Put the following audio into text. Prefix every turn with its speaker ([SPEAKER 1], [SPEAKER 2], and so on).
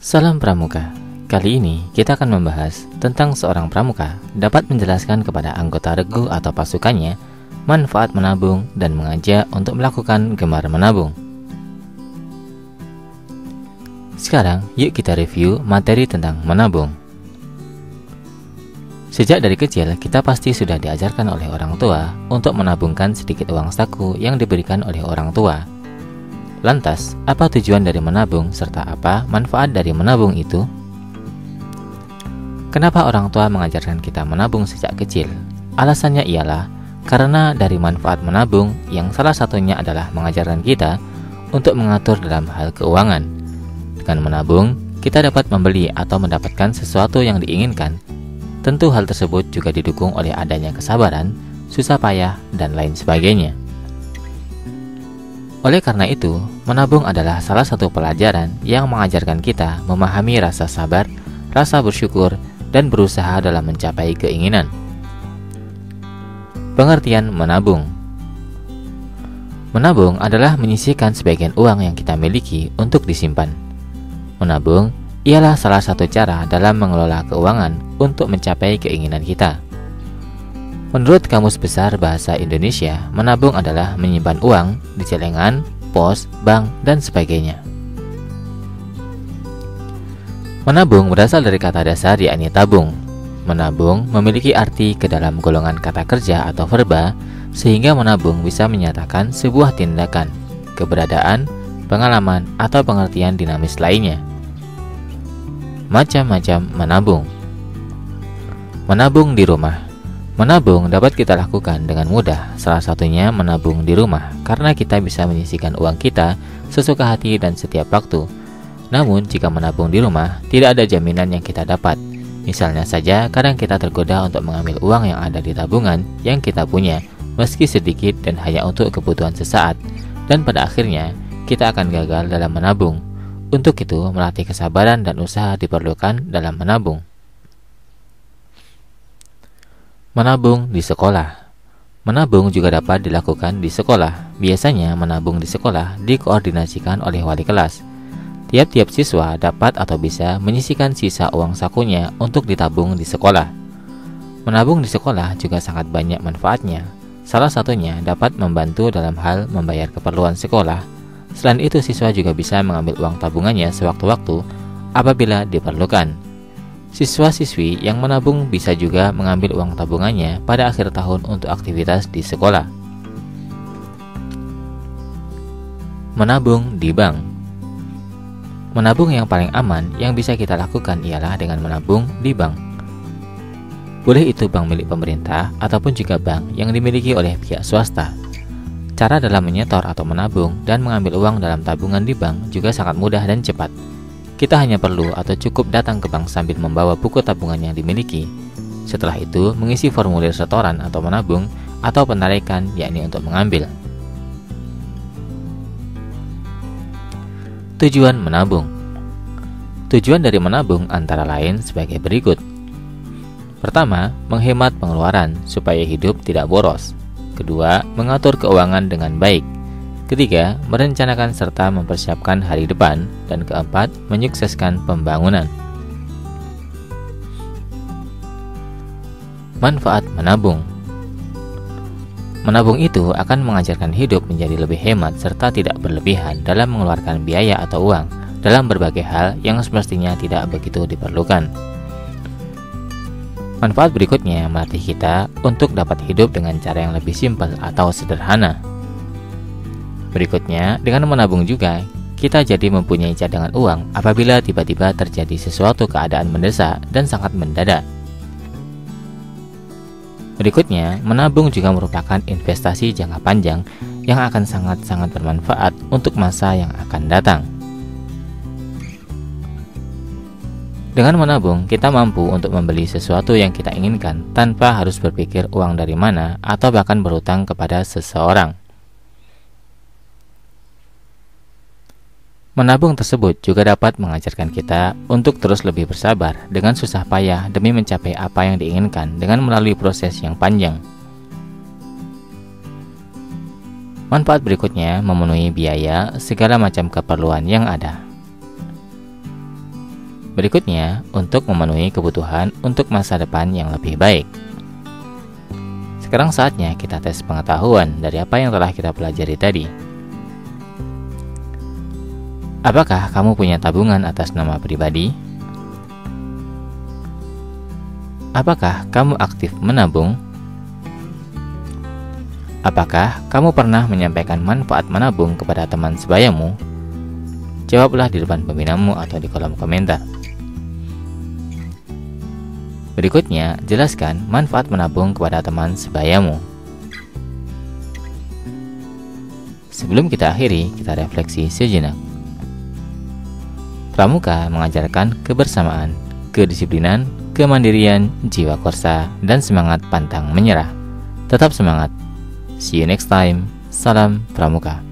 [SPEAKER 1] Salam Pramuka. Kali ini kita akan membahas tentang seorang pramuka dapat menjelaskan kepada anggota regu atau pasukannya manfaat menabung dan mengajak untuk melakukan gemar menabung. Sekarang yuk kita review materi tentang menabung. Sejak dari kecil kita pasti sudah diajarkan oleh orang tua untuk menabungkan sedikit uang saku yang diberikan oleh orang tua. Lantas, apa tujuan dari menabung serta apa manfaat dari menabung itu? Kenapa orang tua mengajarkan kita menabung sejak kecil? Alasannya ialah karena dari manfaat menabung yang salah satunya adalah mengajarkan kita untuk mengatur dalam hal keuangan. Dengan menabung, kita dapat membeli atau mendapatkan sesuatu yang diinginkan. Tentu hal tersebut juga didukung oleh adanya kesabaran, susah payah, dan lain sebagainya. Oleh karena itu, menabung adalah salah satu pelajaran yang mengajarkan kita memahami rasa sabar, rasa bersyukur, dan berusaha dalam mencapai keinginan. Pengertian menabung. Menabung adalah menyisihkan sebagian uang yang kita miliki untuk disimpan. Menabung ialah salah satu cara dalam mengelola keuangan untuk mencapai keinginan kita. Menurut Kamus Besar Bahasa Indonesia, menabung adalah menyimpan uang di celengan, pos, bank, dan sebagainya. Menabung berasal dari kata dasar yakni tabung. Menabung memiliki arti ke dalam golongan kata kerja atau verba, sehingga menabung bisa menyatakan sebuah tindakan, keberadaan, pengalaman, atau pengertian dinamis lainnya. Macam-macam menabung. Menabung di rumah. Menabung dapat kita lakukan dengan mudah, salah satunya menabung di rumah, karena kita bisa menyisihkan uang kita sesuka hati dan setiap waktu. Namun, jika menabung di rumah, tidak ada jaminan yang kita dapat. Misalnya saja, kadang kita tergoda untuk mengambil uang yang ada di tabungan yang kita punya, meski sedikit dan hanya untuk kebutuhan sesaat, dan pada akhirnya, kita akan gagal dalam menabung. Untuk itu, melatih kesabaran dan usaha diperlukan dalam menabung. Menabung di sekolah. Menabung juga dapat dilakukan di sekolah. Biasanya menabung di sekolah dikoordinasikan oleh wali kelas. Tiap-tiap siswa dapat atau bisa menyisihkan sisa uang sakunya untuk ditabung di sekolah. Menabung di sekolah juga sangat banyak manfaatnya. Salah satunya dapat membantu dalam hal membayar keperluan sekolah. Selain itu, siswa juga bisa mengambil uang tabungannya sewaktu-waktu apabila diperlukan. Siswa-siswi yang menabung bisa juga mengambil uang tabungannya pada akhir tahun untuk aktivitas di sekolah. Menabung di bank. Menabung yang paling aman yang bisa kita lakukan ialah dengan menabung di bank. Boleh itu bank milik pemerintah ataupun juga bank yang dimiliki oleh pihak swasta. Cara dalam menyetor atau menabung dan mengambil uang dalam tabungan di bank juga sangat mudah dan cepat. Kita hanya perlu atau cukup datang ke bank sambil membawa buku tabungan yang dimiliki. Setelah itu, mengisi formulir setoran atau menabung atau penarikan, yakni untuk mengambil. Tujuan menabung. Tujuan dari menabung antara lain sebagai berikut. Pertama, menghemat pengeluaran supaya hidup tidak boros. Kedua, mengatur keuangan dengan baik. Ketiga, merencanakan serta mempersiapkan hari depan. Dan keempat, menyukseskan pembangunan. Manfaat menabung. Menabung itu akan mengajarkan hidup menjadi lebih hemat serta tidak berlebihan dalam mengeluarkan biaya atau uang dalam berbagai hal yang semestinya tidak begitu diperlukan. Manfaat berikutnya melatih kita untuk dapat hidup dengan cara yang lebih simpel atau sederhana. Berikutnya, dengan menabung juga, kita jadi mempunyai cadangan uang apabila tiba-tiba terjadi sesuatu keadaan mendesak dan sangat mendadak. Berikutnya, menabung juga merupakan investasi jangka panjang yang akan sangat-sangat bermanfaat untuk masa yang akan datang. Dengan menabung, kita mampu untuk membeli sesuatu yang kita inginkan tanpa harus berpikir uang dari mana atau bahkan berhutang kepada seseorang. Menabung tersebut juga dapat mengajarkan kita untuk terus lebih bersabar dengan susah payah demi mencapai apa yang diinginkan dengan melalui proses yang panjang. Manfaat berikutnya memenuhi biaya segala macam keperluan yang ada. Berikutnya, untuk memenuhi kebutuhan untuk masa depan yang lebih baik. Sekarang saatnya kita tes pengetahuan dari apa yang telah kita pelajari tadi. Apakah kamu punya tabungan atas nama pribadi? Apakah kamu aktif menabung? Apakah kamu pernah menyampaikan manfaat menabung kepada teman sebayamu? Jawablah di depan pembinamu atau di kolom komentar. Berikutnya, jelaskan manfaat menabung kepada teman sebayamu. Sebelum kita akhiri, kita refleksi sejenak. Pramuka mengajarkan kebersamaan, kedisiplinan, kemandirian, jiwa korsa, dan semangat pantang menyerah. Tetap semangat. See you next time. Salam Pramuka.